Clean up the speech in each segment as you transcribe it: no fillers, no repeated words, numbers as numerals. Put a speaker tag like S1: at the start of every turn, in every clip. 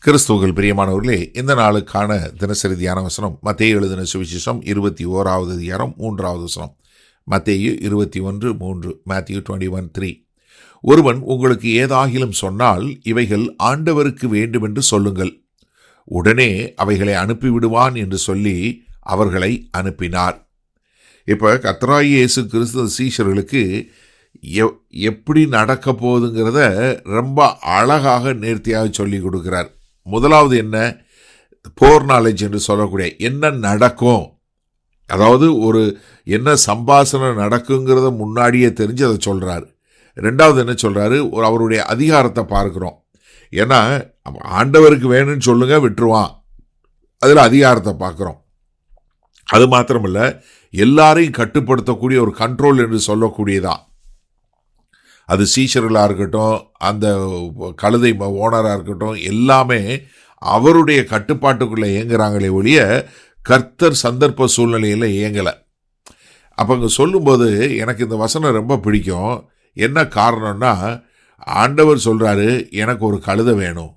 S1: கிறிஸ்துவுக்குள் பிரியமானவர்களே, இந்த நாளுக்கான தினசரி தியான வசனம் மத்தேயு எழுதின சுவிசேஷம் 21வது அதிகாரம் 3வது வசனம். மத்தேயு 21:3. Matthew 21:3. ஒருவன் உங்களுக்கு ஏதாகிலும் சொன்னால் இவைகள் ஆண்டவருக்கு வேண்டுமென்று சொல்லுங்கள், உடனே அவைகளை அனுப்பிவிடுவான் என்று சொல்லி அவர்களை அனுப்பினார். இப்போ கர்த்தராகிய இயேசு கிறிஸ்து சீஷர்களுக்கு எப்படி நடக்க போகுதுங்கிறத ரொம்ப அழகாக நேர்த்தியாக சொல்லி கொடுக்கிறார். முதலாவது என்ன? போர் நாலேஜ் என்று சொல்லக்கூடிய என்ன நடக்கும், அதாவது ஒரு என்ன சம்பாஷணை நடக்குங்கிறத முன்னாடியே தெரிஞ்சு அதை சொல்கிறாரு. ரெண்டாவது என்ன சொல்கிறாரு? அவருடைய அதிகாரத்தை பார்க்குறோம். ஏன்னா ஆண்டவருக்கு வேணும்னு சொல்லுங்க, விட்டுருவான். அதில் அதிகாரத்தை பார்க்குறோம். அது மாத்திரமில்ல, எல்லாரையும் கட்டுப்படுத்தக்கூடிய ஒரு கண்ட்ரோல் என்று சொல்லக்கூடியதான். அது சீஷர்களாக இருக்கட்டும், அந்த கழுதை ஓனராக இருக்கட்டும், எல்லாமே அவருடைய கட்டுப்பாட்டுக்குள்ளே இயங்குறாங்களே ஒழிய கர்த்தர் சந்தர்ப்ப சூழ்நிலையில் இயங்கலை. அப்போ இங்கே சொல்லும்போது எனக்கு இந்த வசனம் ரொம்ப பிடிக்கும். என்ன காரணம்னா, ஆண்டவர் சொல்கிறாரு, எனக்கு ஒரு கழுதை வேணும்.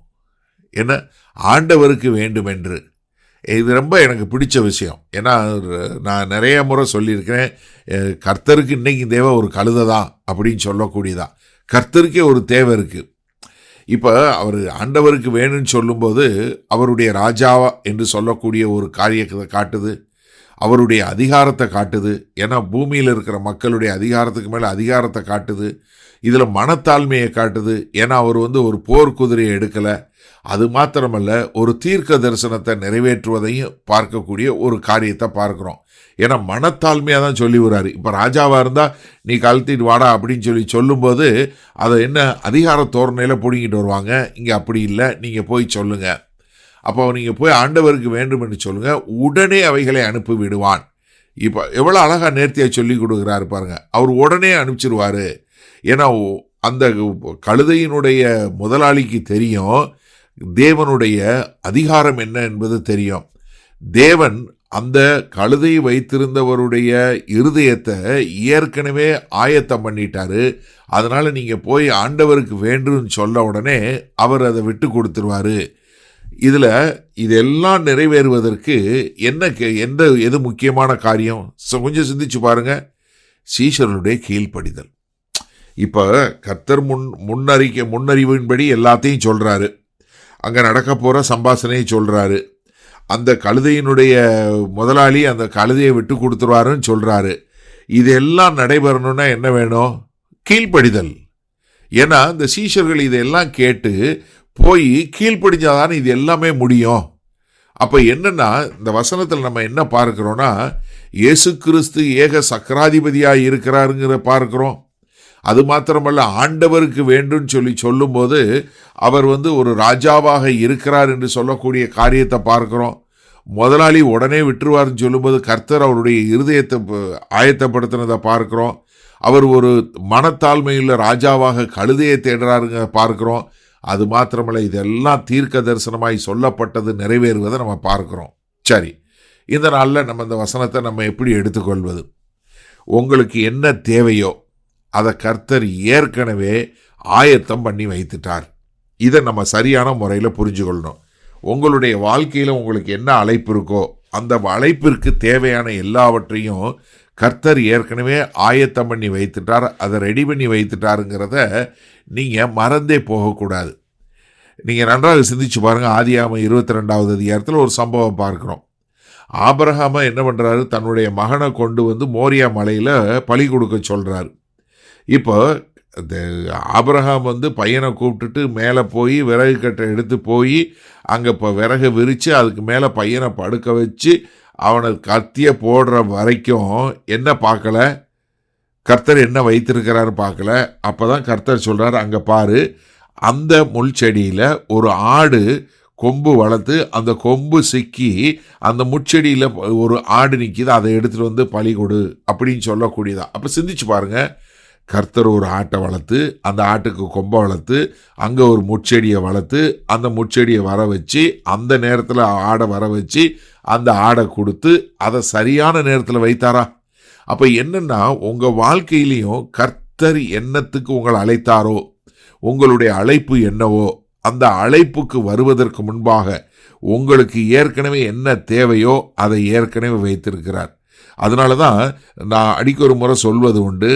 S1: என்ன? ஆண்டவருக்கு வேண்டுமென்று. இது ரொம்ப எனக்கு பிடிச்ச விஷயம். ஏன்னா நான் நிறைய முறை சொல்லியிருக்கிறேன், கர்த்தருக்கு இன்றைக்கி தேவை ஒரு கழுதை தான் அப்படின்னு சொல்லக்கூடியதான். கர்த்தருக்கே ஒரு தேவை இருக்குது. இப்போ அவர் ஆண்டவருக்கு வேணும்னு சொல்லும்போது அவருடைய ராஜாவா என்று சொல்லக்கூடிய ஒரு காரியத்தை காட்டுது, அவருடைய அதிகாரத்தை காட்டுது. ஏன்னா பூமியில் இருக்கிற மக்களுடைய அதிகாரத்துக்கு மேலே அதிகாரத்தை காட்டுது. இதில் மனத்தாழ்மையை காட்டுது. ஏன்னா அவர் ஒரு போர் குதிரையை எடுக்கலை. அது மாத்திரமல்ல, ஒரு தீர்க்க தரிசனத்தை நிறைவேற்றுவதையும் பார்க்கக்கூடிய ஒரு காரியத்தை பார்க்குறோம். ஏன்னா மனத்தாழ்மையாக தான் சொல்லி வர்றாரு. இப்போ ராஜாவாக இருந்தால் நீ கழட்டிட்டு வாடா அப்படின்னு சொல்லும்போது அதை என்ன அதிகார தோரணையில் பிடிங்கிட்டு வருவாங்க. இங்கே அப்படி இல்லை, நீங்கள் போய் சொல்லுங்கள். அப்போ நீங்கள் போய் ஆண்டவருக்கு வேண்டும் என்று சொல்லுங்கள், உடனே அவைகளை அனுப்பி விடுவான். இப்போ எவ்வளோ அழகாக நேர்த்தியாக சொல்லி கொடுக்குறாரு பாருங்க. அவர் உடனே அனுப்பிச்சிருவார். ஏன்னா அந்த கழுதையினுடைய முதலாளிக்கு தெரியும் தேவனுடைய அதிகாரம் என்ன என்பது தெரியும். தேவன் அந்த கழுதையை வைத்திருந்தவருடைய இருதயத்தை ஏற்கனவே ஆயத்தம் பண்ணிட்டாரு. அதனால் நீங்கள் போய் ஆண்டவருக்கு வேண்டும்னு சொல்ல உடனே அவர் அதை விட்டு கொடுத்துருவார். இதில் இதெல்லாம் நிறைவேறுவதற்கு எது முக்கியமான காரியம்? கொஞ்சம் சிந்திச்சு பாருங்க. சீஷர்களுடைய கீழ்ப்படிதல். இப்போ கர்த்தர் முன்னறிவின்படி எல்லாத்தையும் சொல்கிறாரு. அங்கே நடக்க போகிற சம்பாஷணையை சொல்கிறாரு. அந்த கழுதையினுடைய முதலாளி அந்த கழுதையை விட்டு கொடுத்துருவாருன்னு சொல்கிறாரு. இதெல்லாம் நடைபெறணும்னா என்ன வேணும்? கீழ்ப்படிதல். ஏன்னா இந்த சீஷர்கள் இதெல்லாம் கேட்டு போய் கீழ்ப்படிஞ்சாதான் இது எல்லாமே முடியும். அப்போ என்னன்னா, இந்த வசனத்தில் நம்ம என்ன பார்க்குறோன்னா, இயேசு கிறிஸ்து ஏக சக்கராதிபதியாக இருக்கிறாருங்கிற பார்க்குறோம். அது மாத்திரமல்ல, ஆண்டவருக்கு வேண்டும் சொல்லும்போது அவர் ஒரு ராஜாவாக இருக்கிறார் என்று சொல்லக்கூடிய காரியத்தை பார்க்கிறோம். முதலாளி உடனே விட்டுருவார்னு சொல்லும்போது கர்த்தர் அவருடைய இருதயத்தை ஆயத்தப்படுத்தினதை பார்க்கிறோம். அவர் ஒரு மனத்தாழ்மையுள்ள ராஜாவாக கழுதையை தேடுறாருங்க பார்க்கிறோம். அது மாத்திரமல்ல, இதெல்லாம் தீர்க்க தரிசனமாய் சொல்லப்பட்டது நிறைவேறுவதை நம்ம பார்க்கிறோம். சரி, இந்த நாளில் நம்ம இந்த வசனத்தை நம்ம எப்படி எடுத்துக்கொள்வது? உங்களுக்கு என்ன தேவையோ அதை கர்த்தர் ஏற்கனவே ஆயத்தம் பண்ணி வைத்துட்டார். இதை நம்ம சரியான முறையில் புரிஞ்சுக்கொள்ளணும். உங்களுடைய வாழ்க்கையில் உங்களுக்கு என்ன அழைப்பு இருக்கோ அந்த அழைப்பிற்கு தேவையான எல்லாவற்றையும் கர்த்தர் ஏற்கனவே ஆயத்தம் பண்ணி வைத்துட்டார், அதை ரெடி பண்ணி வைத்துட்டாருங்கிறத நீங்கள் மறந்தே போகக்கூடாது. நீங்கள் நன்றாக சிந்திச்சு பாருங்கள். ஆதியாகமம் 22வது அதிகாரத்தில் ஒரு சம்பவம் பார்க்குறோம். ஆபிரகாம் என்ன பண்ணுறாரு? தன்னுடைய மகனை கொண்டு மோரியா மலையில் பலி கொடுக்க சொல்கிறாரு. இப்போ ஆபிரகாம் பையனை கூப்பிட்டுட்டு மேலே போய் விறகு கட்டை எடுத்து போய் அங்கே இப்போ விறகு விரித்து அதுக்கு மேலே பையனை படுக்க வச்சு அவனை கத்திய போடுற வரைக்கும் என்ன பார்க்கல? கர்த்தர் என்ன வைத்திருக்கிறாரு பார்க்கல. அப்போ தான் கர்த்தர் சொல்கிறார், அங்கே பாரு, அந்த முள் செடியில் ஒரு ஆடு கொம்பு வளர்த்து அந்த கொம்பு சிக்கி அந்த முச்செடியில் ஒரு ஆடு நிற்கிது, அதை எடுத்துகிட்டு பலி கொடு அப்படின்னு சொல்லக்கூடியதா. அப்போ சிந்திச்சு பாருங்கள். கர்த்தர் ஒரு ஆட்டை வளர்த்து அந்த ஆட்டுக்கு கொம்பை வளர்த்து அங்கே ஒரு முட்செடியை வளர்த்து அந்த முட்செடியை வர வச்சு அந்த நேரத்தில் ஆடை வர வச்சு அந்த ஆடை கொடுத்து அதை சரியான நேரத்தில் வைத்தாரா? அப்போ என்னென்னா, உங்கள் வாழ்க்கையிலையும் கர்த்தர் என்னத்துக்கு உங்களை அழைத்தாரோ, உங்களுடைய அழைப்பு என்னவோ அந்த அழைப்புக்கு வருவதற்கு முன்பாக உங்களுக்கு ஏற்கனவே என்ன தேவையோ அதை ஏற்கனவே வைத்திருக்கிறார். அதனால தான் நான் அடிக்கொரு முறை சொல்வது உண்டு,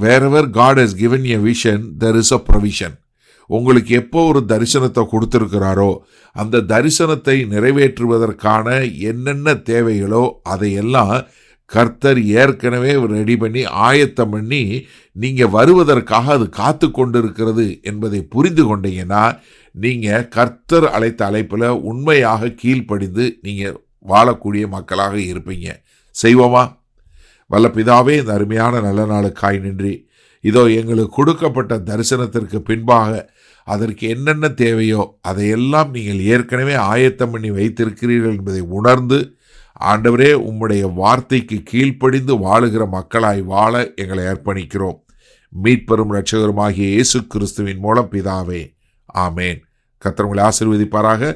S1: wherever God has given a vision, there is a provision. உங்களுக்கு எப்போ ஒரு தரிசனத்தை கொடுத்திருக்கிறாரோ அந்த தரிசனத்தை நிறைவேற்றுவதற்கான என்னென்ன தேவைகளோ அதையெல்லாம் கர்த்தர் ஏற்கனவே ரெடி பண்ணி ஆயத்தம் பண்ணி நீங்கள் வருவதற்காக அது காத்து கொண்டிருக்கிறது என்பதை புரிந்து கொண்டீங்கன்னா நீங்கள் கர்த்தர் அழைத்த அழைப்பில் உண்மையாக கீழ்ப்படிந்து நீங்கள் வாழக்கூடிய மக்களாக இருப்பீங்க. செய்வோமா? வல்ல பிதாவே, இந்த அருமையான நல்ல நாளுக்காய் நன்றி. இதோ எங்களுக்கு கொடுக்கப்பட்ட தரிசனத்திற்கு பின்பாக அதற்கு என்னென்ன தேவையோ அதையெல்லாம் நீங்கள் ஏற்கனவே ஆயத்தம் பண்ணி வைத்திருக்கிறீர்கள் என்பதை உணர்ந்து, ஆண்டவரே, உம்முடைய வார்த்தைக்கு கீழ்ப்படிந்து வாழுகிற மக்களாய் வாழ எங்களை அர்ப்பணிக்கிறோம். மீட்பெரும் இரட்சகருமாகிய இயேசு கிறிஸ்துவின் மூலம் பிதாவே, ஆமேன். கர்த்தர் உங்களை ஆசீர்வதிப்பாராக.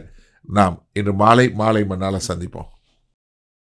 S1: நாம் இன்று மாலை மண்ணால் சந்திப்போம்.